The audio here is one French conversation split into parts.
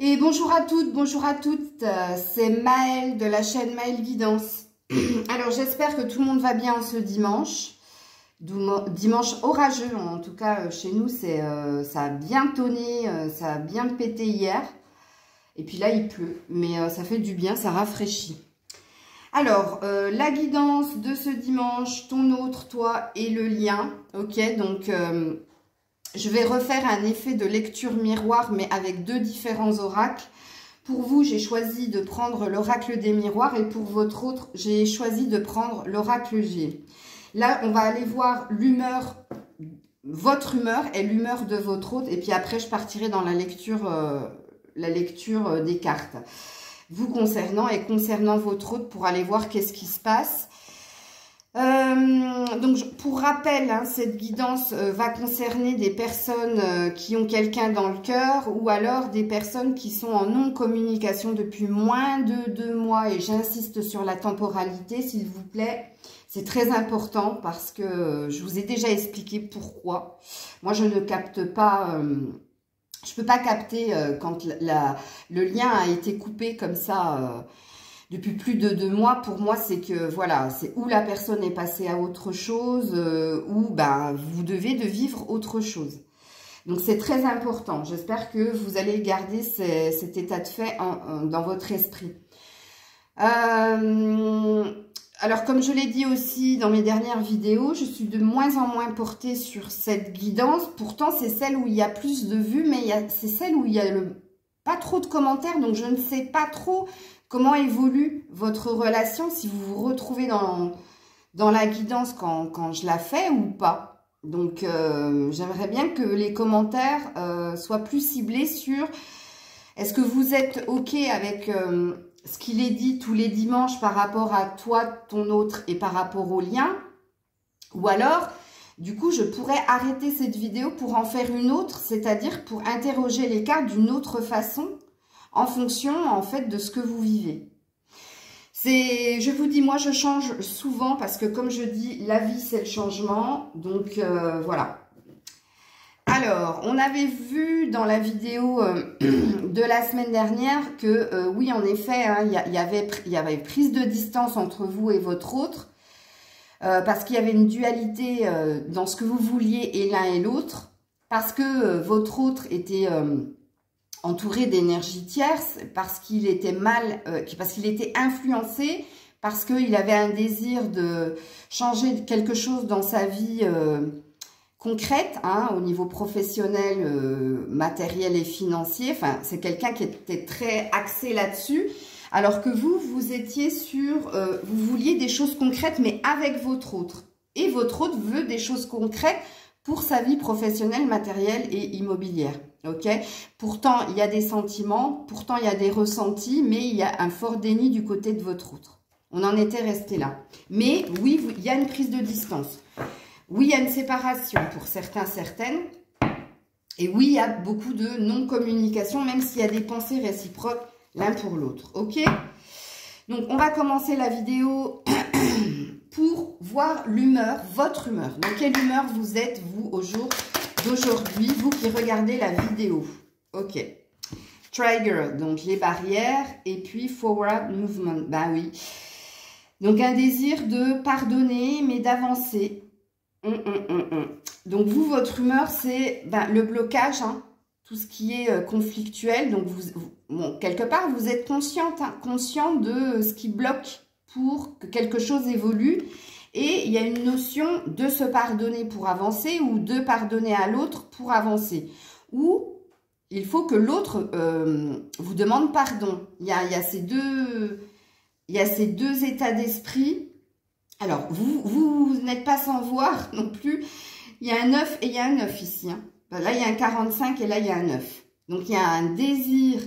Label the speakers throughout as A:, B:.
A: Et bonjour à toutes, c'est Maëlle de la chaîne Maëlle Guidance. Alors j'espère que tout le monde va bien ce dimanche. Dimanche orageux, en tout cas chez nous, ça a bien tonné, ça a bien pété hier. Et puis là il pleut, mais ça fait du bien, ça rafraîchit. Alors, la guidance de ce dimanche, ton autre, toi et le lien. Ok, donc je vais refaire un effet de lecture miroir, mais avec deux différents oracles. Pour vous, j'ai choisi de prendre l'oracle des miroirs et pour votre autre, j'ai choisi de prendre l'oracle G. Là, on va aller voir l'humeur, votre humeur et l'humeur de votre autre. Et puis après, je partirai dans la lecture des cartes. Vous concernant et concernant votre autre pour aller voir qu'est-ce qui se passe. Donc pour rappel, hein, cette guidance va concerner des personnes qui ont quelqu'un dans le cœur ou alors des personnes qui sont en non-communication depuis moins de 2 mois et j'insiste sur la temporalité s'il vous plaît, c'est très important parce que je vous ai déjà expliqué pourquoi. Moi je ne capte pas, je peux pas capter quand le lien a été coupé comme ça depuis plus de 2 mois, pour moi, c'est que, voilà, c'est où la personne est passée à autre chose, ou ben, vous devez de vivre autre chose. Donc, c'est très important. J'espère que vous allez garder cet état de fait dans votre esprit. Alors, comme je l'ai dit aussi dans mes dernières vidéos, je suis de moins en moins portée sur cette guidance. Pourtant, c'est celle où il y a plus de vues, mais c'est celle où il y a pas trop de commentaires, donc je ne sais pas trop comment évolue votre relation, si vous vous retrouvez dans la guidance quand je la fais ou pas. Donc, j'aimerais bien que les commentaires soient plus ciblés sur est-ce que vous êtes OK avec ce qu'il est dit tous les dimanches par rapport à toi, ton autre et par rapport au lien. Ou alors, du coup, je pourrais arrêter cette vidéo pour en faire une autre, c'est-à-dire pour interroger les cartes d'une autre façon en fonction, en fait, de ce que vous vivez. Je vous dis, moi, je change souvent parce que, comme je dis, la vie, c'est le changement. Donc, voilà. Alors, on avait vu dans la vidéo de la semaine dernière que, oui, en effet, hein, il y avait prise de distance entre vous et votre autre parce qu'il y avait une dualité dans ce que vous vouliez et l'un et l'autre parce que votre autre était entouré d'énergie tierce, parce qu'il était parce qu'il était influencé, parce qu'il avait un désir de changer quelque chose dans sa vie concrète, hein, au niveau professionnel, matériel et financier. Enfin, c'est quelqu'un qui était très axé là-dessus, alors que vous étiez sur, vous vouliez des choses concrètes, mais avec votre autre. Et votre autre veut des choses concrètes pour sa vie professionnelle, matérielle et immobilière. Ok. Pourtant, il y a des sentiments, pourtant il y a des ressentis, mais il y a un fort déni du côté de votre autre. On en était resté là. Mais oui, il y a une prise de distance. Oui, il y a une séparation pour certains, certaines. Et oui, il y a beaucoup de non-communication, même s'il y a des pensées réciproques l'un pour l'autre. Ok. Donc, on va commencer la vidéo pour voir l'humeur, votre humeur. Dans quelle humeur vous êtes, vous, au jour d'aujourd'hui, vous qui regardez la vidéo. Ok. Trigger, donc les barrières, et puis forward movement. Ben oui. Donc un désir de pardonner, mais d'avancer. Donc vous, votre humeur, c'est le blocage, hein, tout ce qui est conflictuel. Donc bon, quelque part, vous êtes conscient de ce qui bloque pour que quelque chose évolue. Et il y a une notion de se pardonner pour avancer ou de pardonner à l'autre pour avancer. Ou il faut que l'autre vous demande pardon. Il y a ces deux états d'esprit. Alors, vous n'êtes pas sans voir non plus. Il y a un 9 et il y a un 9 ici. Hein. Là, il y a un 45 et là, il y a un 9. Donc, il y a un désir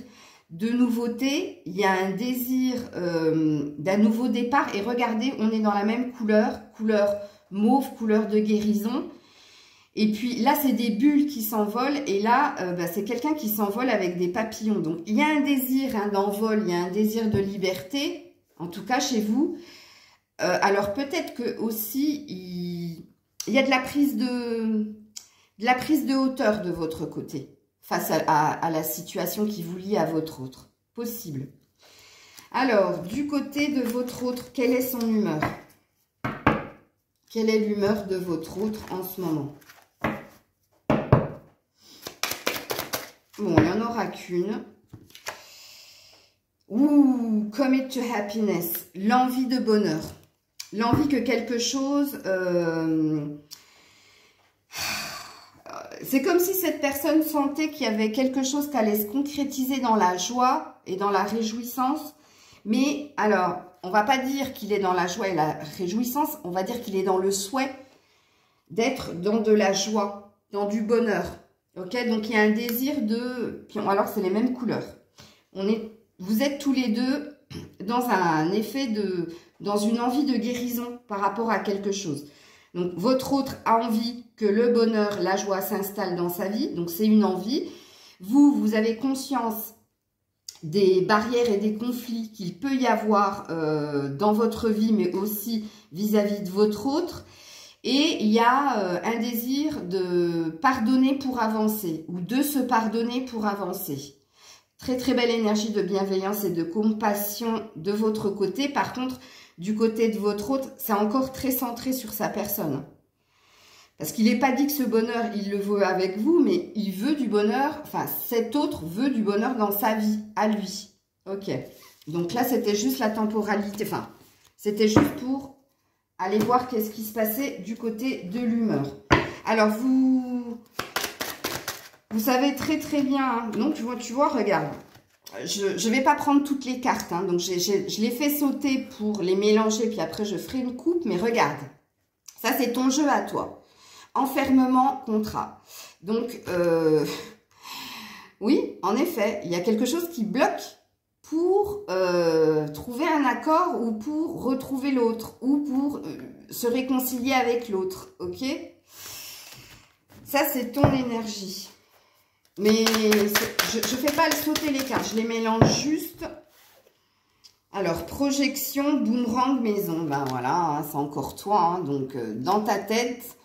A: de nouveauté, il y a un désir d'un nouveau départ. Et regardez, on est dans la même couleur mauve, couleur de guérison. Et puis là, c'est des bulles qui s'envolent. Et là, c'est quelqu'un qui s'envole avec des papillons. Donc, il y a un désir d'envol, il y a un désir de liberté, en tout cas chez vous. Alors, peut-être que aussi, il y a de la prise de hauteur de votre côté. face à la situation qui vous lie à votre autre. Possible. Alors, du côté de votre autre, quelle est son humeur? Quelle est l'humeur de votre autre en ce moment? Bon, il n'y en aura qu'une. Ouh, commit to happiness. L'envie de bonheur. L'envie que quelque chose... c'est comme si cette personne sentait qu'il y avait quelque chose qui allait se concrétiser dans la joie et dans la réjouissance. Mais alors, on va pas dire qu'il est dans la joie et la réjouissance, on va dire qu'il est dans le souhait d'être dans de la joie, dans du bonheur. Ok, donc il y a un désir de... Alors, c'est les mêmes couleurs. Vous êtes tous les deux dans un effet de... dans une envie de guérison par rapport à quelque chose. Donc, votre autre a envie que le bonheur, la joie s'installe dans sa vie. Donc, c'est une envie. Vous avez conscience des barrières et des conflits qu'il peut y avoir dans votre vie, mais aussi vis-à-vis de votre autre. Et il y a un désir de pardonner pour avancer ou de se pardonner pour avancer. Très, très belle énergie de bienveillance et de compassion de votre côté. Par contre, du côté de votre autre, c'est encore très centré sur sa personne. Parce qu'il n'est pas dit que ce bonheur, il le veut avec vous, mais il veut du bonheur, enfin, cet autre veut du bonheur dans sa vie, à lui. Ok. Donc là, c'était juste la temporalité, enfin, c'était juste pour aller voir qu'est-ce qui se passait du côté de l'humeur. Alors, vous savez très, très bien, hein, donc tu vois, regarde. Je ne vais pas prendre toutes les cartes, hein, donc je les fais sauter pour les mélanger, puis après je ferai une coupe, mais regarde, ça c'est ton jeu à toi. Enfermement, contrat. Donc, oui, en effet, il y a quelque chose qui bloque pour trouver un accord ou pour retrouver l'autre ou pour se réconcilier avec l'autre, ok? Ça c'est ton énergie. Mais je ne fais pas sauter les cartes, je les mélange juste. Alors, projection, boomerang, maison. Ben voilà, hein, c'est encore toi. Hein, donc, dans ta tête,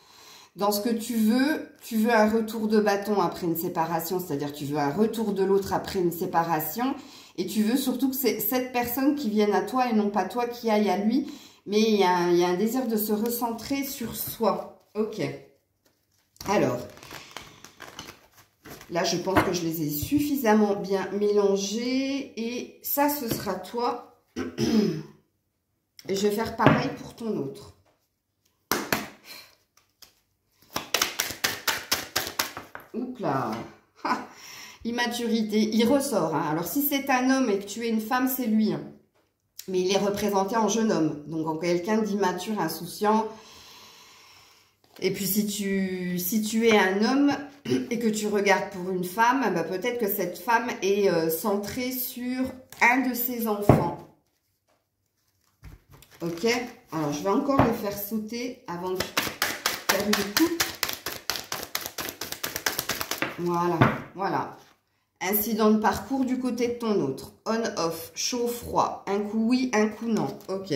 A: dans ce que tu veux un retour de bâton après une séparation. C'est-à-dire, tu veux un retour de l'autre après une séparation. Et tu veux surtout que c'est cette personne qui vienne à toi et non pas toi qui aille à lui. Mais il y a un désir de se recentrer sur soi. Ok. Alors... Là, je pense que je les ai suffisamment bien mélangés. Et ça, ce sera toi. Et je vais faire pareil pour ton autre. Oups là. Ha, immaturité. Il ressort. Hein. Alors, si c'est un homme et que tu es une femme, c'est lui. Hein. Mais il est représenté en jeune homme. Donc, en quelqu'un d'immature, insouciant. Et puis, si tu es un homme et que tu regardes pour une femme, bah, peut-être que cette femme est centrée sur un de ses enfants. Ok? Alors, je vais encore les faire sauter avant de faire une coupe. Voilà, voilà. Incident de parcours du côté de ton autre. On-off, chaud, froid. Un coup oui, un coup non. Ok.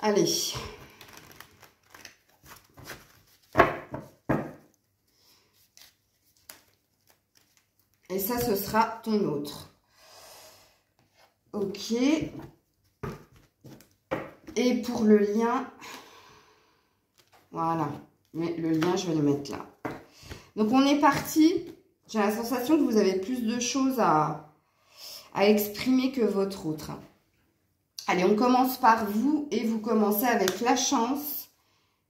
A: Allez. Et ça, ce sera ton autre. Ok. Et pour le lien, voilà. Mais le lien, je vais le mettre là. Donc, on est parti. J'ai la sensation que vous avez plus de choses à exprimer que votre autre. Allez, on commence par vous et vous commencez avec la chance.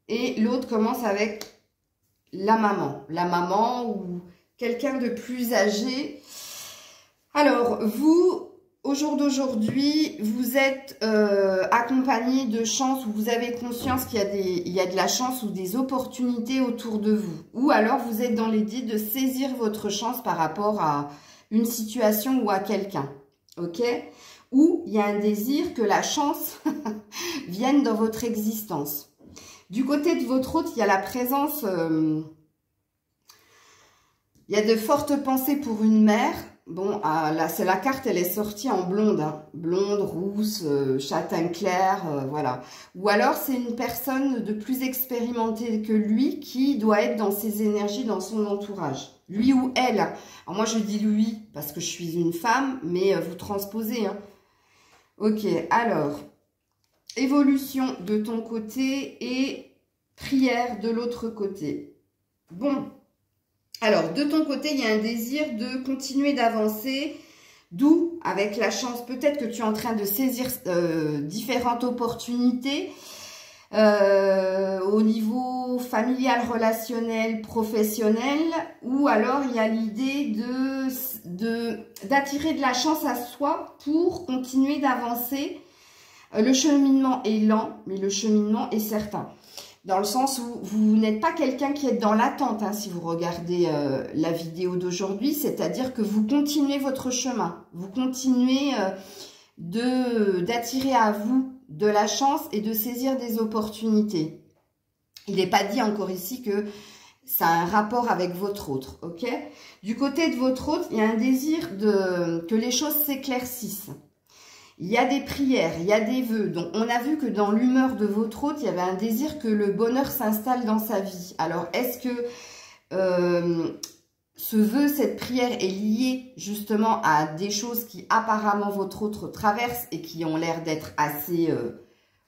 A: Et l'autre commence avec la maman. La maman ou... quelqu'un de plus âgé. Alors, vous, au jour d'aujourd'hui, vous êtes accompagné de chance, ou vous avez conscience qu'il y a de la chance ou des opportunités autour de vous. Ou alors, vous êtes dans l'idée de saisir votre chance par rapport à une situation ou à quelqu'un. Ok? Ou il y a un désir que la chance vienne dans votre existence. Du côté de votre autre, il y a la présence... il y a de fortes pensées pour une mère. Bon, là, c'est la carte, elle est sortie en blonde. Hein. Blonde, rousse, châtain clair, voilà. Ou alors, c'est une personne de plus expérimentée que lui qui doit être dans ses énergies, dans son entourage. lui ou elle. Alors moi, je dis lui parce que je suis une femme, mais vous transposez. Hein. Ok, alors, évolution de ton côté et prière de l'autre côté. Bon, alors, de ton côté, il y a un désir de continuer d'avancer, d'où, avec la chance, peut-être que tu es en train de saisir différentes opportunités au niveau familial, relationnel, professionnel, ou alors il y a l'idée d'attirer de la chance à soi pour continuer d'avancer. Le cheminement est lent, mais le cheminement est certain. Dans le sens où vous n'êtes pas quelqu'un qui est dans l'attente, hein, si vous regardez la vidéo d'aujourd'hui, c'est-à-dire que vous continuez votre chemin, vous continuez d'attirer à vous de la chance et de saisir des opportunités. Il n'est pas dit encore ici que ça a un rapport avec votre autre, ok? Du côté de votre autre, il y a un désir que les choses s'éclaircissent. Il y a des prières, il y a des vœux. Donc, on a vu que dans l'humeur de votre hôte, il y avait un désir que le bonheur s'installe dans sa vie. Alors, est-ce que ce vœu, cette prière est liée justement à des choses qui apparemment votre autre traverse et qui ont l'air d'être assez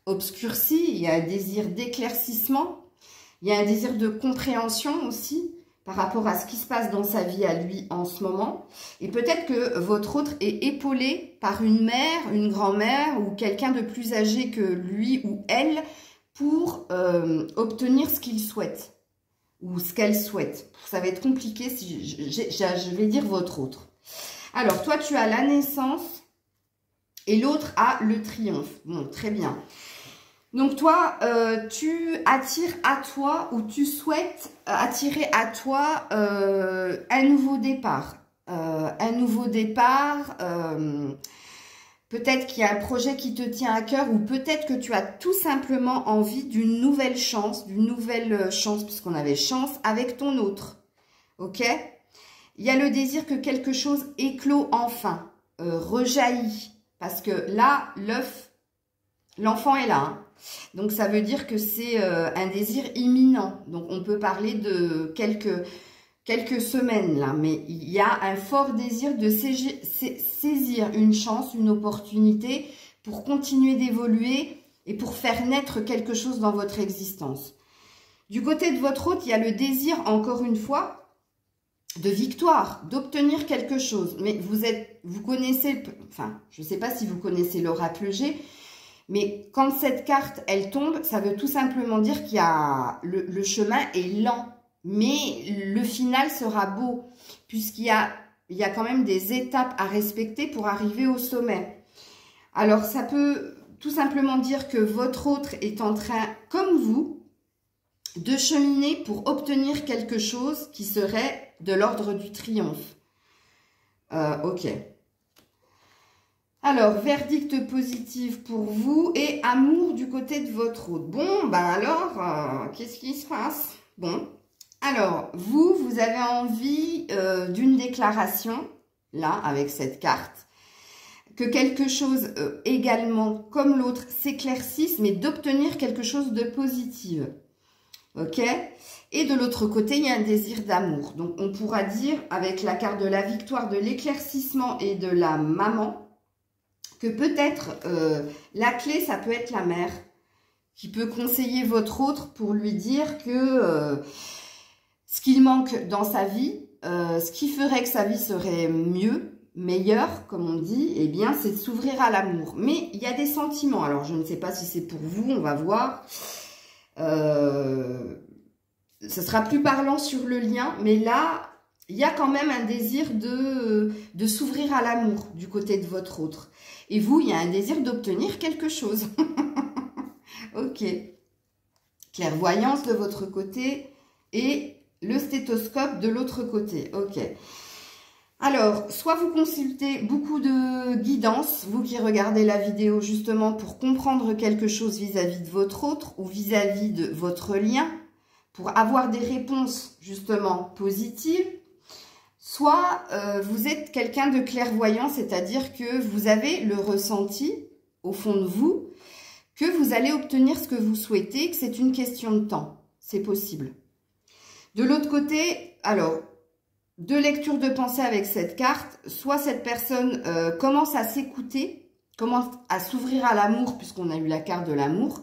A: obscurcies? Il y a un désir d'éclaircissement. Il y a un désir de compréhension aussi par rapport à ce qui se passe dans sa vie à lui en ce moment. Et peut-être que votre autre est épaulé par une mère, une grand-mère ou quelqu'un de plus âgé que lui ou elle pour obtenir ce qu'il souhaite ou ce qu'elle souhaite. Ça va être compliqué si je vais dire votre autre. Alors, toi, tu as la naissance et l'autre a le triomphe. Bon, très bien. Donc toi, tu attires à toi ou tu souhaites attirer à toi un nouveau départ. Peut-être qu'il y a un projet qui te tient à cœur ou peut-être que tu as tout simplement envie d'une nouvelle chance, puisqu'on avait chance avec ton autre. Ok? Il y a le désir que quelque chose éclot enfin, rejaillit. Parce que là, l'enfant est là. Hein. Donc, ça veut dire que c'est un désir imminent. Donc, on peut parler de quelques semaines là. Mais il y a un fort désir de saisir une chance, une opportunité pour continuer d'évoluer et pour faire naître quelque chose dans votre existence. Du côté de votre hôte, il y a le désir, encore une fois, de victoire, d'obtenir quelque chose. Mais vous connaissez, enfin, je ne sais pas si vous connaissez l'oracle G, mais quand cette carte, elle tombe, ça veut tout simplement dire qu'il y a le chemin est lent, mais le final sera beau, puisqu'il y a quand même des étapes à respecter pour arriver au sommet. Alors, ça peut tout simplement dire que votre autre est en train, comme vous, de cheminer pour obtenir quelque chose qui serait de l'ordre du triomphe. Ok. Alors, verdict positif pour vous et amour du côté de votre autre. Bon, ben alors, qu'est-ce qui se passe? Bon, alors, vous avez envie d'une déclaration, là, avec cette carte, que quelque chose également, comme l'autre, s'éclaircisse, mais d'obtenir quelque chose de positif. Ok? Et de l'autre côté, il y a un désir d'amour. Donc, on pourra dire, avec la carte de la victoire, de l'éclaircissement et de la maman, que peut-être la clé, ça peut être la mère, qui peut conseiller votre autre pour lui dire que ce qu'il manque dans sa vie, ce qui ferait que sa vie serait mieux, meilleure, comme on dit, eh bien, c'est de s'ouvrir à l'amour. Mais il y a des sentiments. Alors, je ne sais pas si c'est pour vous, on va voir. Ce sera plus parlant sur le lien, mais là, il y a quand même un désir de s'ouvrir à l'amour du côté de votre autre. Et vous, il y a un désir d'obtenir quelque chose. Ok. Clairvoyance de votre côté et le stéthoscope de l'autre côté. Ok. Alors, soit vous consultez beaucoup de guidance, vous qui regardez la vidéo justement pour comprendre quelque chose vis-à-vis de votre autre ou vis-à-vis de votre lien, pour avoir des réponses justement positives. Soit vous êtes quelqu'un de clairvoyant, c'est-à-dire que vous avez le ressenti au fond de vous que vous allez obtenir ce que vous souhaitez, que c'est une question de temps. C'est possible. De l'autre côté, alors, deux lectures de pensée avec cette carte. Soit cette personne commence à s'écouter, commence à s'ouvrir à l'amour, puisqu'on a eu la carte de l'amour.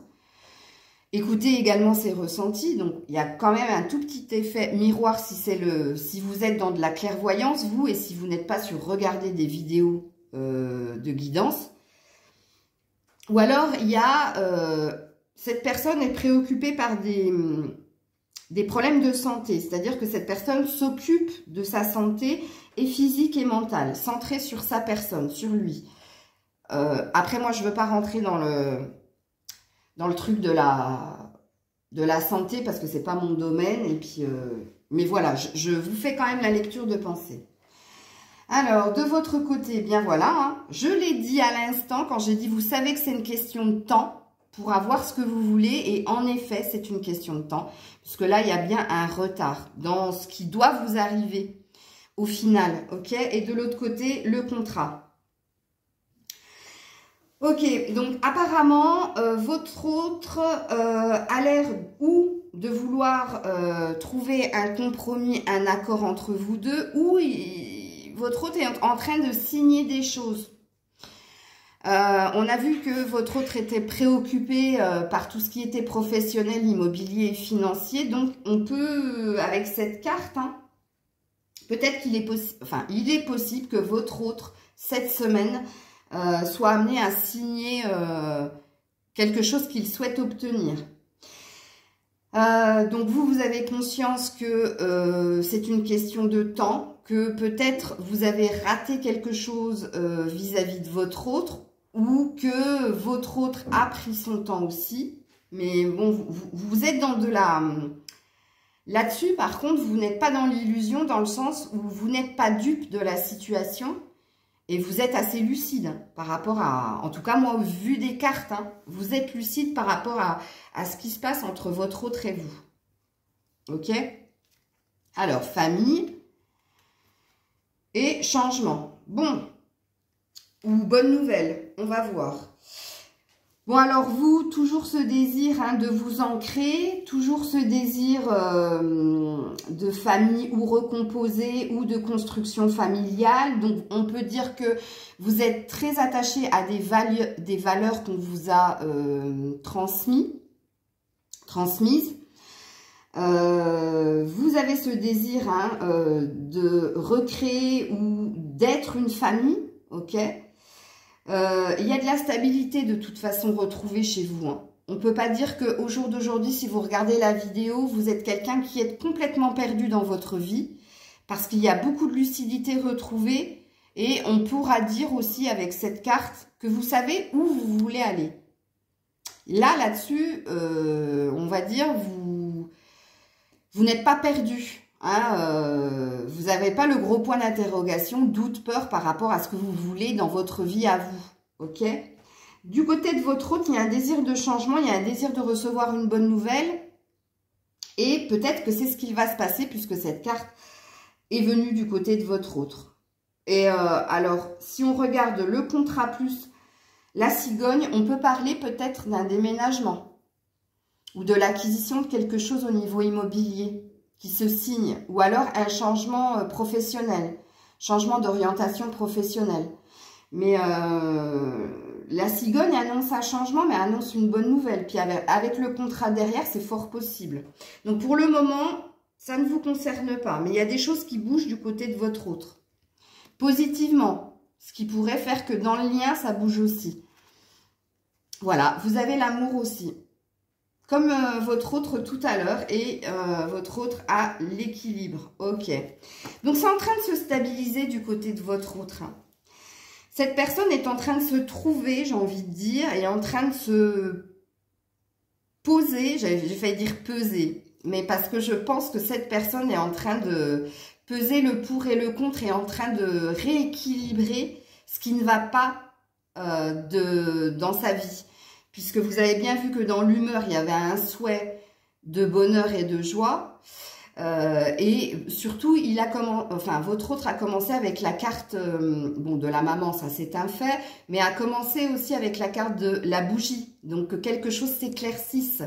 A: Écoutez également ses ressentis. Donc, il y a quand même un tout petit effet miroir si vous êtes dans de la clairvoyance, vous, et si vous n'êtes pas sur regarder des vidéos de guidance. Ou alors, il y a... cette personne est préoccupée par des problèmes de santé. C'est-à-dire que cette personne s'occupe de sa santé et physique et mentale, centrée sur sa personne, sur lui. Après, moi, je ne veux pas rentrer dans le truc de la santé parce que c'est pas mon domaine. Et puis, mais voilà, je vous fais quand même la lecture de pensée. Alors, de votre côté, bien voilà, hein, je l'ai dit à l'instant quand j'ai dit, vous savez que c'est une question de temps pour avoir ce que vous voulez. Et en effet, c'est une question de temps. Puisque là, il y a bien un retard dans ce qui doit vous arriver au final. Ok. Et de l'autre côté, le contrat. Ok. Donc, apparemment, votre autre a l'air ou de vouloir trouver un compromis, un accord entre vous deux, ou votre autre est en train de signer des choses. On a vu que votre autre était préoccupé par tout ce qui était professionnel, immobilier et financier. Donc, on peut, avec cette carte, hein, peut-être qu'il est possible, enfin, il est possible que votre autre, cette semaine, soit amené à signer quelque chose qu'il souhaite obtenir. Donc, vous avez conscience que c'est une question de temps, que peut-être vous avez raté quelque chose vis-à-vis de votre autre, ou que votre autre a pris son temps aussi. Mais bon, vous êtes dans de la... Là-dessus, par contre, vous n'êtes pas dans l'illusion, dans le sens où vous n'êtes pas dupe de la situation et vous êtes assez lucide par rapport à... En tout cas, moi, au vu des cartes, hein, vous êtes lucide par rapport à ce qui se passe entre votre autre et vous. Ok? Alors, famille et changement. Bon. Ou bonne nouvelle, on va voir. Bon, alors vous, toujours ce désir hein, de vous ancrer, toujours ce désir de famille ou recomposée ou de construction familiale. Donc, on peut dire que vous êtes très attaché à des valeurs qu'on vous a transmises. Vous avez ce désir hein, de recréer ou d'être une famille, ok? Il y a de la stabilité de toute façon retrouvée chez vous. Hein. On ne peut pas dire qu'au jour d'aujourd'hui, si vous regardez la vidéo, vous êtes quelqu'un qui est complètement perdu dans votre vie parce qu'il y a beaucoup de lucidité retrouvée et on pourra dire aussi avec cette carte que vous savez où vous voulez aller. Là-dessus, on va dire, vous n'êtes pas perdu. Hein, vous n'avez pas le gros point d'interrogation, doute, peur par rapport à ce que vous voulez dans votre vie à vous. Ok? Du côté de votre autre, il y a un désir de changement, il y a un désir de recevoir une bonne nouvelle. Et peut-être que c'est ce qu'il va se passer puisque cette carte est venue du côté de votre autre. Et alors, si on regarde le contrat plus la cigogne, on peut parler peut-être d'un déménagement ou de l'acquisition de quelque chose au niveau immobilier qui se signe, ou alors un changement professionnel, changement d'orientation professionnelle. Mais la cigogne annonce un changement, mais annonce une bonne nouvelle. Puis avec le contrat derrière, c'est fort possible. Donc pour le moment, ça ne vous concerne pas, mais il y a des choses qui bougent du côté de votre autre. Positivement, ce qui pourrait faire que dans le lien, ça bouge aussi. Voilà, vous avez l'amour aussi. Comme votre autre tout à l'heure et votre autre a l'équilibre. Ok. Donc, c'est en train de se stabiliser du côté de votre autre. Hein. Cette personne est en train de se trouver, j'ai envie de dire, et en train de se poser. J'ai failli dire peser. Mais parce que je pense que cette personne est en train de peser le pour et le contre et en train de rééquilibrer ce qui ne va pas dans sa vie. Puisque vous avez bien vu que dans l'humeur, il y avait un souhait de bonheur et de joie. Et surtout, votre autre a commencé avec la carte bon, de la maman, ça c'est un fait, mais a commencé aussi avec la carte de la bougie. Donc, que quelque chose s'éclaircisse,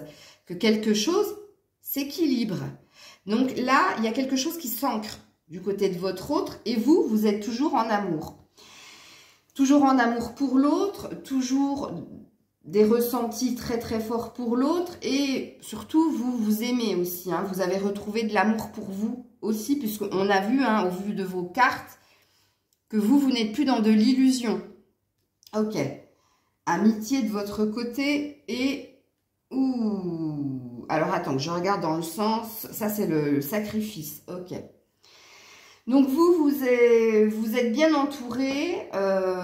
A: que quelque chose s'équilibre. Donc là, il y a quelque chose qui s'ancre. du côté de votre autre. Et vous, vous êtes toujours en amour. Toujours en amour pour l'autre, toujours des ressentis très très forts pour l'autre. Et surtout, vous vous aimez aussi. Hein. Vous avez retrouvé de l'amour pour vous aussi, puisqu'on a vu, hein, au vu de vos cartes, que vous n'êtes plus dans de l'illusion. Ok. Amitié de votre côté et... Ouh. Alors, attends, je regarde dans le sens... Ça, c'est le sacrifice. Ok. Donc, vous êtes bien entouré.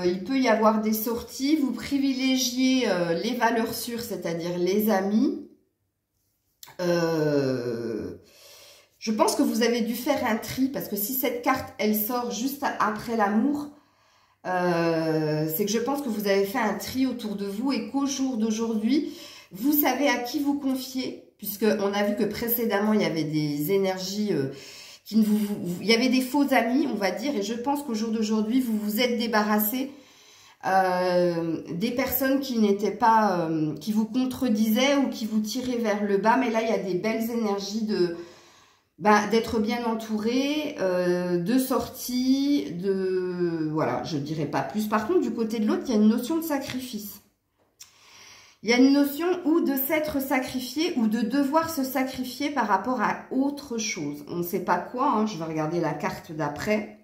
A: Il peut y avoir des sorties. Vous privilégiez les valeurs sûres, c'est-à-dire les amis. Je pense que vous avez dû faire un tri, parce que si cette carte, elle sort juste après l'amour, c'est que je pense que vous avez fait un tri autour de vous et qu'au jour d'aujourd'hui, vous savez à qui vous confier, puisqu'on a vu que précédemment, il y avait des énergies il y avait des faux amis, on va dire, et je pense qu'au jour d'aujourd'hui, vous vous êtes débarrassé des personnes qui n'étaient pas, qui vous contredisaient ou qui vous tiraient vers le bas, mais là, il y a des belles énergies d'être bien entouré, de sortie, voilà, je dirais pas plus. Par contre, du côté de l'autre, il y a une notion de sacrifice. Il y a une notion ou de s'être sacrifié ou de devoir se sacrifier par rapport à autre chose. On ne sait pas quoi, hein, je vais regarder la carte d'après.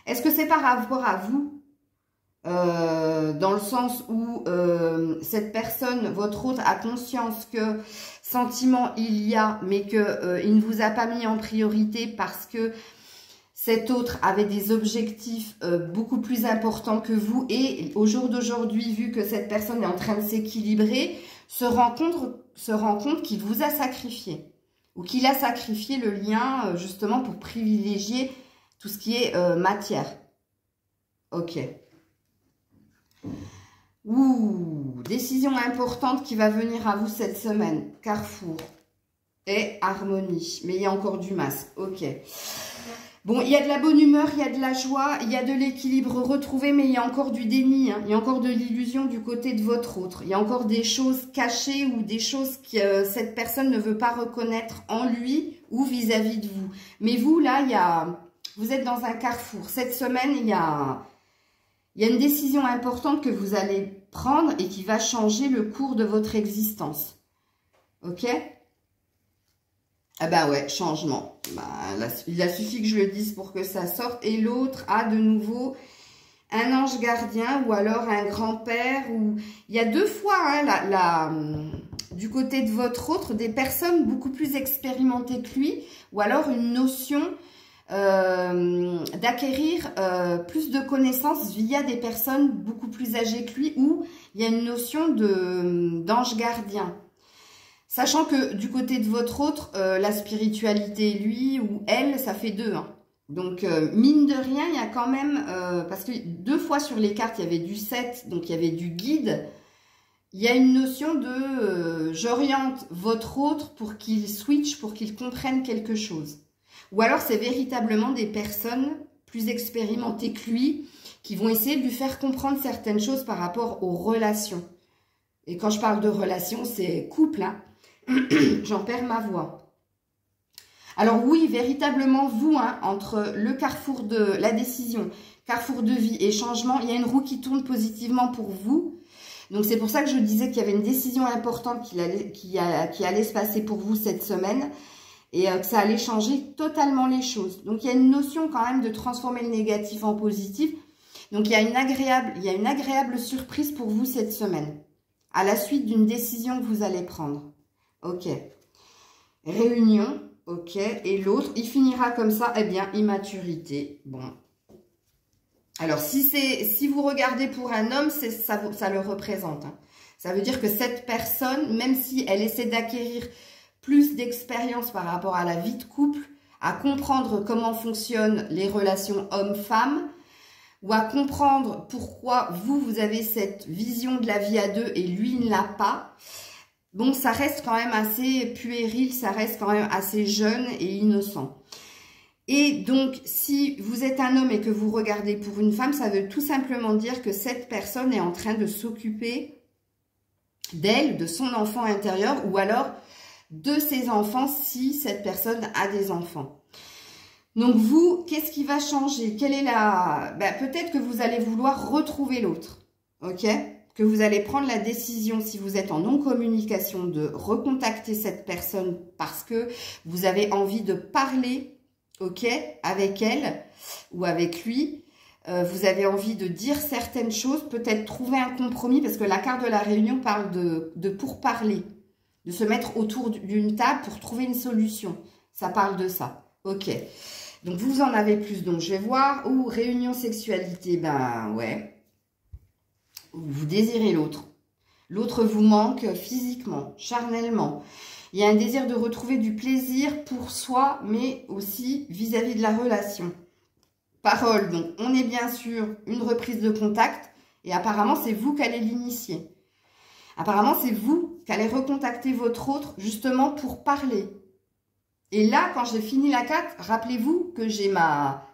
A: Est-ce que c'est par rapport à vous, dans le sens où cette personne, votre autre, a conscience que sentiment il y a, mais qu'il ne vous a pas mis en priorité parce que cet autre avait des objectifs beaucoup plus importants que vous et au jour d'aujourd'hui, vu que cette personne est en train de s'équilibrer, se rend compte qu'il vous a sacrifié ou qu'il a sacrifié le lien justement pour privilégier tout ce qui est matière. Ok. Ouh, décision importante qui va venir à vous cette semaine. Carrefour et harmonie. Mais il y a encore du masque. Ok. Bon, il y a de la bonne humeur, il y a de la joie, il y a de l'équilibre retrouvé, mais il y a encore du déni, hein. Il y a encore de l'illusion du côté de votre autre. Il y a encore des choses cachées ou des choses que cette personne ne veut pas reconnaître en lui ou vis-à-vis de vous. Mais vous, là, vous êtes dans un carrefour. Cette semaine, il y a une décision importante que vous allez prendre et qui va changer le cours de votre existence. Ok ? Ah bah ouais, changement. Bah, là, il a suffi que je le dise pour que ça sorte. Et l'autre a de nouveau un ange gardien ou alors un grand-père. Il y a deux fois, hein, du côté de votre autre, des personnes beaucoup plus expérimentées que lui. Ou alors une notion d'acquérir plus de connaissances via des personnes beaucoup plus âgées que lui. Ou il y a une notion d'ange gardien. Sachant que du côté de votre autre, la spiritualité, lui ou elle, ça fait deux. Hein. Donc, mine de rien, il y a quand même... parce que deux fois sur les cartes, il y avait du 7, donc il y avait du guide. Il y a une notion de j'oriente votre autre pour qu'il switch, pour qu'il comprenne quelque chose. Ou alors, c'est véritablement des personnes plus expérimentées que lui qui vont essayer de lui faire comprendre certaines choses par rapport aux relations. Et quand je parle de relations, c'est couple, hein. J'en perds ma voix. Alors oui, véritablement, vous, hein, entre le carrefour de la décision, carrefour de vie et changement, il y a une roue qui tourne positivement pour vous. Donc c'est pour ça que je disais qu'il y avait une décision importante qui allait se passer pour vous cette semaine et que ça allait changer totalement les choses. Donc il y a une notion quand même de transformer le négatif en positif. Donc il y a une agréable surprise pour vous cette semaine, à la suite d'une décision que vous allez prendre. Ok. Réunion. Ok. Et l'autre, il finira comme ça. Eh bien, immaturité. Bon. Alors, si vous regardez pour un homme, ça le représente. Hein. Ça veut dire que cette personne, même si elle essaie d'acquérir plus d'expérience par rapport à la vie de couple, à comprendre comment fonctionnent les relations homme-femme, ou à comprendre pourquoi vous avez cette vision de la vie à deux et lui ne l'a pas, bon, ça reste quand même assez puéril, ça reste quand même assez jeune et innocent. Et donc, si vous êtes un homme et que vous regardez pour une femme, ça veut tout simplement dire que cette personne est en train de s'occuper d'elle, de son enfant intérieur, ou alors de ses enfants si cette personne a des enfants. Donc vous, qu'est-ce qui va changer? Quelle est la... Ben, peut-être que vous allez vouloir retrouver l'autre, ok? Que vous allez prendre la décision, si vous êtes en non-communication, de recontacter cette personne parce que vous avez envie de parler, ok, avec elle ou avec lui. Vous avez envie de dire certaines choses, peut-être trouver un compromis, parce que la carte de la réunion parle de pourparler, de se mettre autour d'une table pour trouver une solution. Ça parle de ça, ok. Donc, vous en avez plus. Donc, je vais voir. Ou réunion sexualité. Ben, ouais. Vous désirez l'autre. L'autre vous manque physiquement, charnellement. Il y a un désir de retrouver du plaisir pour soi, mais aussi vis-à-vis de la relation. Parole. Donc, on est bien sûr une reprise de contact. Et apparemment, c'est vous qui allez l'initier. Apparemment, c'est vous qui allez recontacter votre autre, justement, pour parler. Et là, quand j'ai fini la carte, rappelez-vous que j'ai ma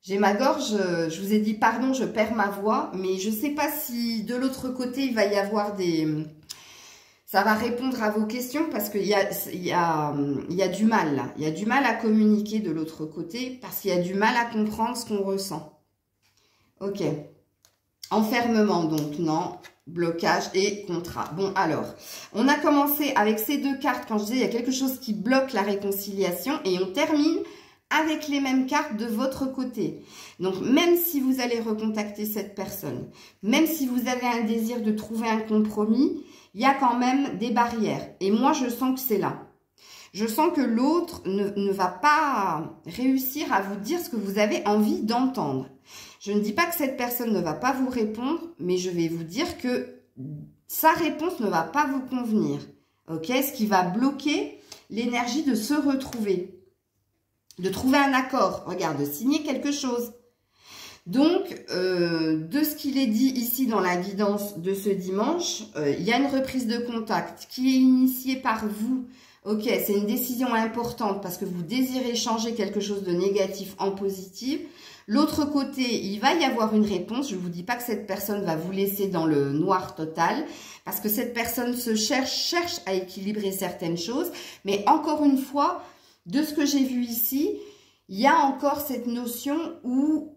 A: gorge, je vous ai dit pardon, je perds ma voix, mais je ne sais pas si de l'autre côté, il va y avoir des... Ça va répondre à vos questions parce qu'il y a du mal là. Il y a du mal à communiquer de l'autre côté parce qu'il y a du mal à comprendre ce qu'on ressent. Ok. Enfermement donc, non. Blocage et contrat. Bon, alors, on a commencé avec ces deux cartes. Quand je disais, il y a quelque chose qui bloque la réconciliation. Et on termine avec les mêmes cartes de votre côté. Donc, même si vous allez recontacter cette personne, même si vous avez un désir de trouver un compromis, il y a quand même des barrières. Et moi, je sens que c'est là. Je sens que l'autre ne va pas réussir à vous dire ce que vous avez envie d'entendre. Je ne dis pas que cette personne ne va pas vous répondre, mais je vais vous dire que sa réponse ne va pas vous convenir. Ok? Ce qui va bloquer l'énergie de se retrouver, de trouver un accord, regarde, de signer quelque chose. Donc, de ce qu'il est dit ici dans la guidance de ce dimanche, il y a une reprise de contact qui est initiée par vous. Ok, c'est une décision importante parce que vous désirez changer quelque chose de négatif en positif. L'autre côté, il va y avoir une réponse. Je ne vous dis pas que cette personne va vous laisser dans le noir total parce que cette personne cherche à équilibrer certaines choses. Mais encore une fois, de ce que j'ai vu ici, il y a encore cette notion où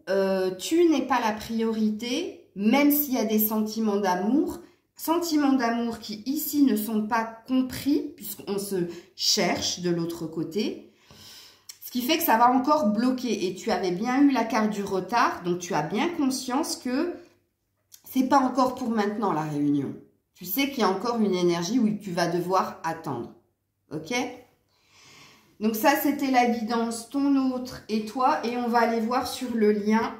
A: tu n'es pas la priorité, même s'il y a des sentiments d'amour. Sentiments d'amour qui ici ne sont pas compris puisqu'on se cherche de l'autre côté. Ce qui fait que ça va encore bloquer. Et tu avais bien eu la carte du retard, donc tu as bien conscience que c'est pas encore pour maintenant la réunion. Tu sais qu'il y a encore une énergie où tu vas devoir attendre. Ok? Donc ça, c'était la guidance, ton autre et toi. Et on va aller voir sur le lien.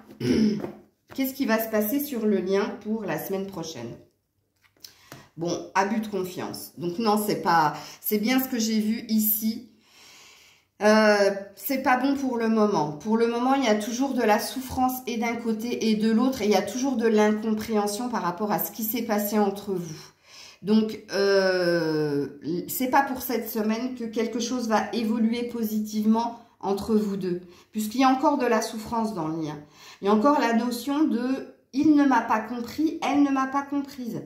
A: Qu'est-ce qui va se passer sur le lien pour la semaine prochaine? Bon, abus de confiance. Donc non, c'est bien ce que j'ai vu ici. C'est pas bon pour le moment. Pour le moment, il y a toujours de la souffrance et d'un côté et de l'autre. Et il y a toujours de l'incompréhension par rapport à ce qui s'est passé entre vous. Donc, c'est pas pour cette semaine que quelque chose va évoluer positivement entre vous deux. Puisqu'il y a encore de la souffrance dans le lien. Il y a encore la notion de « il ne m'a pas compris, elle ne m'a pas comprise ».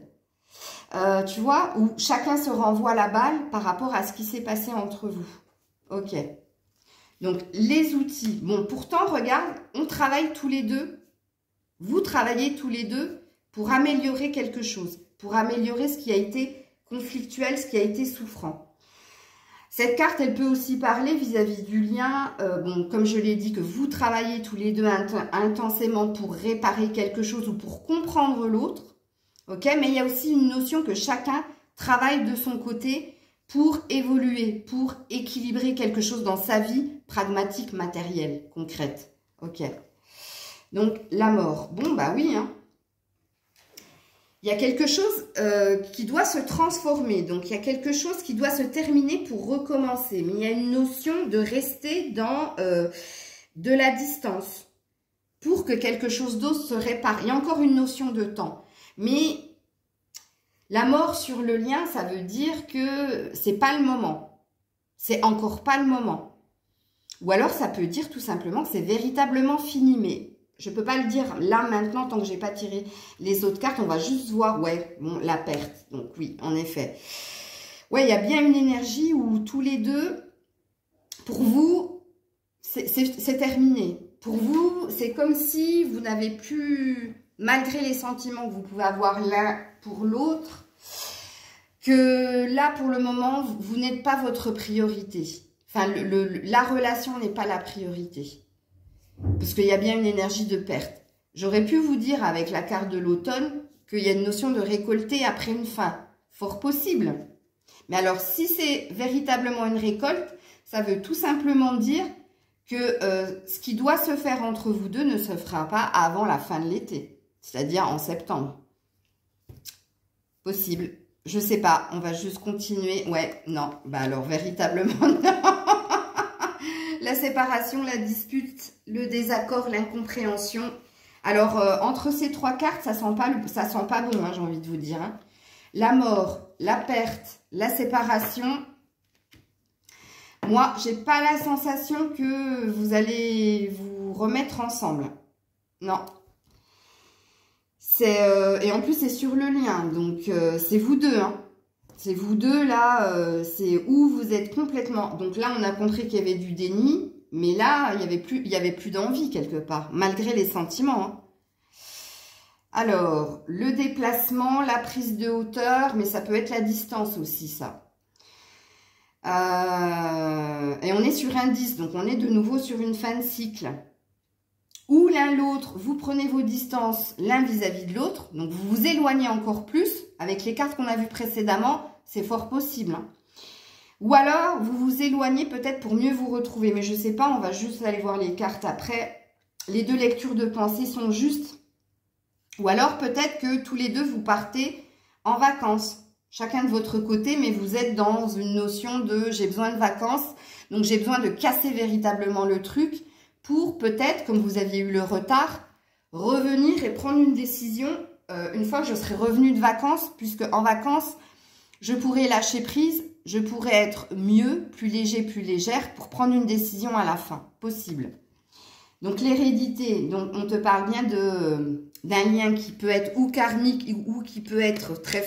A: Tu vois, où chacun se renvoie la balle par rapport à ce qui s'est passé entre vous. Ok. Donc, les outils. Bon, pourtant, regarde, on travaille tous les deux. Vous travaillez tous les deux pour améliorer quelque chose. Pour améliorer ce qui a été conflictuel, ce qui a été souffrant. Cette carte, elle peut aussi parler vis-à-vis du lien. Bon, comme je l'ai dit, que vous travaillez tous les deux intensément pour réparer quelque chose ou pour comprendre l'autre. Ok, mais il y a aussi une notion que chacun travaille de son côté pour évoluer, pour équilibrer quelque chose dans sa vie pragmatique, matérielle, concrète. Ok. Donc, la mort. Bon, bah oui, hein. Il y a quelque chose qui doit se transformer. Donc, il y a quelque chose qui doit se terminer pour recommencer. Mais il y a une notion de rester dans de la distance pour que quelque chose d'autre se répare. Il y a encore une notion de temps. Mais la mort sur le lien, ça veut dire que c'est pas le moment. C'est encore pas le moment. Ou alors, ça peut dire tout simplement que c'est véritablement fini. Mais je peux pas le dire là, maintenant, tant que j'ai pas tiré les autres cartes. On va juste voir, ouais, bon, la perte. Donc oui, en effet. Ouais, il y a bien une énergie où tous les deux, pour vous, c'est terminé. Pour vous, c'est comme si vous n'avez plus, malgré les sentiments que vous pouvez avoir l'un pour l'autre, que là, pour le moment, vous n'êtes pas votre priorité. Enfin, la relation n'est pas la priorité. Parce qu'il y a bien une énergie de perte. J'aurais pu vous dire, avec la carte de l'automne, qu'il y a une notion de récolter après une fin. Fort possible. Mais alors, si c'est véritablement une récolte, ça veut tout simplement dire que ce qui doit se faire entre vous deux ne se fera pas avant la fin de l'été. C'est-à-dire en septembre. Possible. Je sais pas. On va juste continuer. Ouais, non. Bah alors, véritablement, non. La séparation, la dispute, le désaccord, l'incompréhension. Alors, entre ces trois cartes, ça sent pas bon, hein, j'ai envie de vous dire. Hein. La mort, la perte, la séparation. Moi, j'ai pas la sensation que vous allez vous remettre ensemble. Non. Et en plus, c'est sur le lien. Donc, c'est vous deux. Hein. C'est vous deux, là. C'est où vous êtes complètement... Donc là, on a compris qu'il y avait du déni. Mais là, il y avait plus d'envie quelque part. Malgré les sentiments. Hein. Alors, le déplacement, la prise de hauteur. Mais ça peut être la distance aussi, ça. Et on est sur un 10, donc on est de nouveau sur une fin de cycle. Ou l'un l'autre, vous prenez vos distances l'un vis-à-vis de l'autre, donc vous vous éloignez encore plus. Avec les cartes qu'on a vues précédemment, c'est fort possible. Hein. Ou alors, vous vous éloignez peut-être pour mieux vous retrouver. Mais je ne sais pas, on va juste aller voir les cartes après. Les deux lectures de pensée sont justes. Ou alors peut-être que tous les deux, vous partez en vacances. Chacun de votre côté, mais vous êtes dans une notion de « j'ai besoin de vacances ». Donc, j'ai besoin de casser véritablement le truc pour peut-être, comme vous aviez eu le retard, revenir et prendre une décision une fois que je serai revenue de vacances, puisque en vacances, je pourrai lâcher prise, je pourrai être mieux, plus léger, plus légère pour prendre une décision à la fin, possible. Donc, l'hérédité, donc on te parle bien d'un lien qui peut être ou karmique ou qui peut être très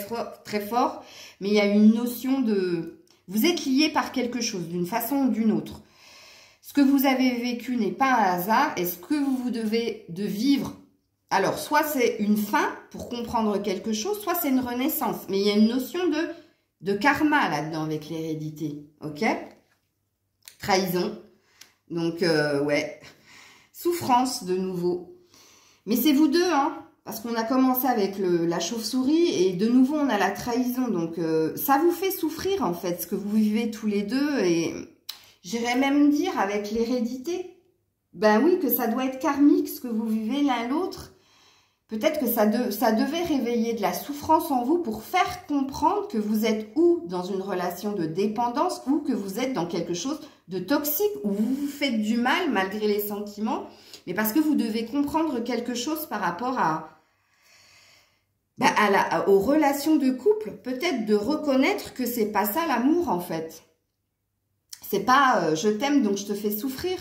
A: fort, mais il y a une notion de... Vous êtes lié par quelque chose, d'une façon ou d'une autre. Ce que vous avez vécu n'est pas un hasard, et ce que vous devez de vivre, alors soit c'est une fin pour comprendre quelque chose, soit c'est une renaissance. Mais il y a une notion de karma là-dedans avec l'hérédité, ok? Trahison, donc ouais... Souffrance de nouveau. Mais c'est vous deux, hein, parce qu'on a commencé avec la chauve-souris et de nouveau on a la trahison. Donc ça vous fait souffrir en fait, ce que vous vivez tous les deux. Et j'irais même dire avec l'hérédité, ben oui, que ça doit être karmique ce que vous vivez l'un l'autre. Peut-être que ça devait réveiller de la souffrance en vous pour faire comprendre que vous êtes ou dans une relation de dépendance ou que vous êtes dans quelque chose de toxique où vous vous faites du mal malgré les sentiments, mais parce que vous devez comprendre quelque chose par rapport aux relations de couple, peut-être de reconnaître que c'est pas ça l'amour en fait. C'est pas je t'aime donc je te fais souffrir,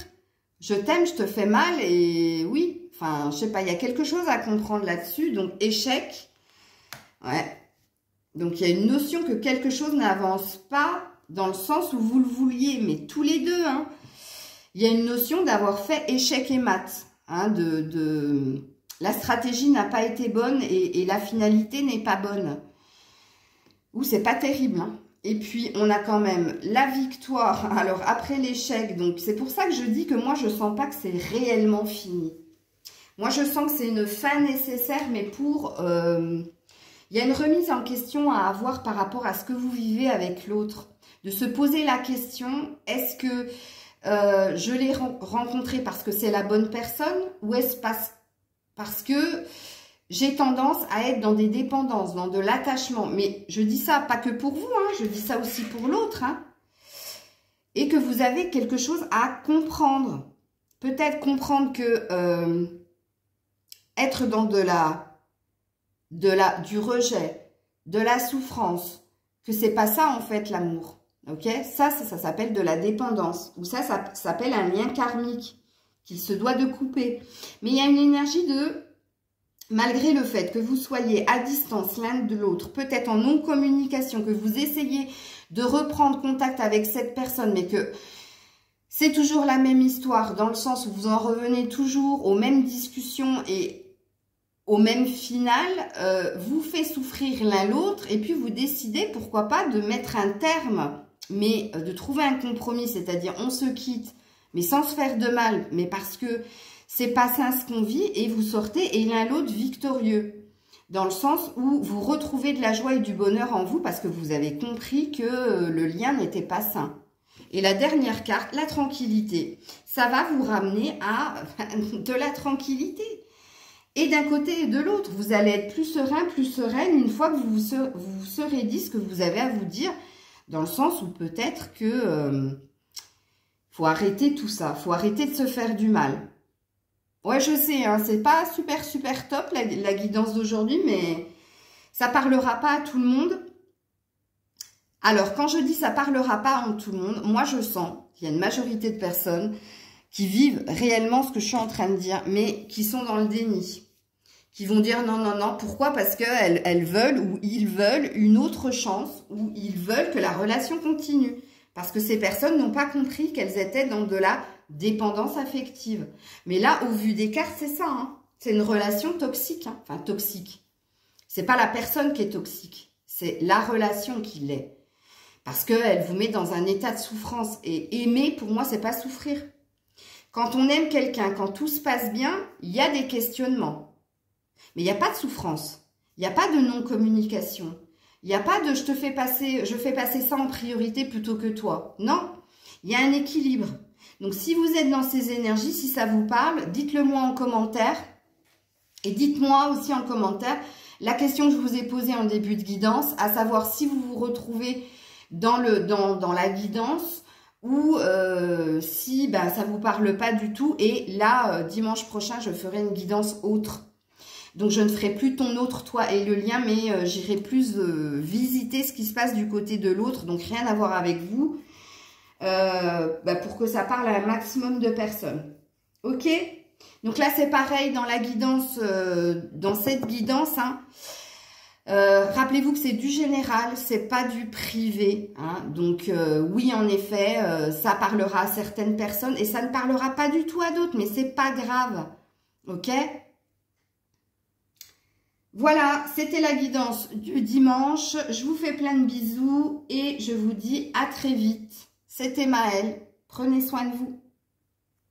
A: je t'aime, je te fais mal et oui. Enfin, je sais pas, il y a quelque chose à comprendre là-dessus. Donc, échec. Ouais. Donc, il y a une notion que quelque chose n'avance pas dans le sens où vous le vouliez. Mais tous les deux, hein. Il y a une notion d'avoir fait échec et mat. Hein, la stratégie n'a pas été bonne et la finalité n'est pas bonne. Ouh, c'est pas terrible, hein. Et puis, on a quand même la victoire. Alors, après l'échec, donc c'est pour ça que je dis que moi, je sens pas que c'est réellement fini. Moi, je sens que c'est une fin nécessaire, mais pour... il y a une remise en question à avoir par rapport à ce que vous vivez avec l'autre. De se poser la question, est-ce que je l'ai rencontré parce que c'est la bonne personne ou est-ce parce que j'ai tendance à être dans des dépendances, dans de l'attachement. Mais je dis ça pas que pour vous, hein, je dis ça aussi pour l'autre. Hein, et que vous avez quelque chose à comprendre. Peut-être comprendre que... être dans du rejet, de la souffrance, que c'est pas ça en fait l'amour, ok? Ça s'appelle de la dépendance, ou ça s'appelle un lien karmique qu'il se doit de couper. Mais il y a une énergie de, malgré le fait que vous soyez à distance l'un de l'autre, peut-être en non-communication, que vous essayez de reprendre contact avec cette personne, mais que C'est toujours la même histoire, dans le sens où vous en revenez toujours aux mêmes discussions et au même final, vous fait souffrir l'un l'autre et puis vous décidez, pourquoi pas, de mettre un terme, mais de trouver un compromis, c'est-à-dire on se quitte, mais sans se faire de mal, mais parce que c'est pas ça ce qu'on vit et vous sortez et l'un l'autre victorieux. Dans le sens où vous retrouvez de la joie et du bonheur en vous parce que vous avez compris que le lien n'était pas sain. Et la dernière carte, la tranquillité. Ça va vous ramener à de la tranquillité. Et d'un côté et de l'autre, vous allez être plus serein, plus sereine une fois que vous vous serez dit ce que vous avez à vous dire. Dans le sens où peut-être que faut arrêter tout ça. Faut arrêter de se faire du mal. Ouais, je sais, hein, c'est pas super top la guidance d'aujourd'hui, mais ça parlera pas à tout le monde. Alors, quand je dis ça parlera pas à tout le monde, moi je sens qu'il y a une majorité de personnes qui vivent réellement ce que je suis en train de dire, mais qui sont dans le déni. Qui vont dire non, non, non. Pourquoi? Parce qu'elles veulent ou ils veulent une autre chance, ou ils veulent que la relation continue. Parce que ces personnes n'ont pas compris qu'elles étaient dans de la dépendance affective. Mais là, au vu des cartes, c'est ça. Hein. C'est une relation toxique. Hein. Enfin, toxique. C'est pas la personne qui est toxique. C'est la relation qui l'est. Parce qu'elle vous met dans un état de souffrance. Et aimer, pour moi, c'est pas souffrir. Quand on aime quelqu'un, quand tout se passe bien, il y a des questionnements. Mais il n'y a pas de souffrance. Il n'y a pas de non-communication. Il n'y a pas de je fais passer ça en priorité plutôt que toi. Non, il y a un équilibre. Donc, si vous êtes dans ces énergies, si ça vous parle, dites-le moi en commentaire. Et dites-moi aussi en commentaire la question que je vous ai posée en début de guidance, à savoir si vous vous retrouvez dans la guidance ou si ça ne vous parle pas du tout. Et là, dimanche prochain, je ferai une guidance autre. Donc, je ne ferai plus ton autre, toi et le lien, mais j'irai plus visiter ce qui se passe du côté de l'autre. Donc, rien à voir avec vous. Pour que ça parle à un maximum de personnes. Ok? Donc là, c'est pareil dans la guidance, dans cette guidance. Hein, rappelez-vous que c'est du général, c'est pas du privé. Hein, donc oui, en effet, ça parlera à certaines personnes et ça ne parlera pas du tout à d'autres, mais c'est pas grave. Ok? Voilà, c'était la guidance du dimanche. Je vous fais plein de bisous et je vous dis à très vite. C'était Maëlle. Prenez soin de vous.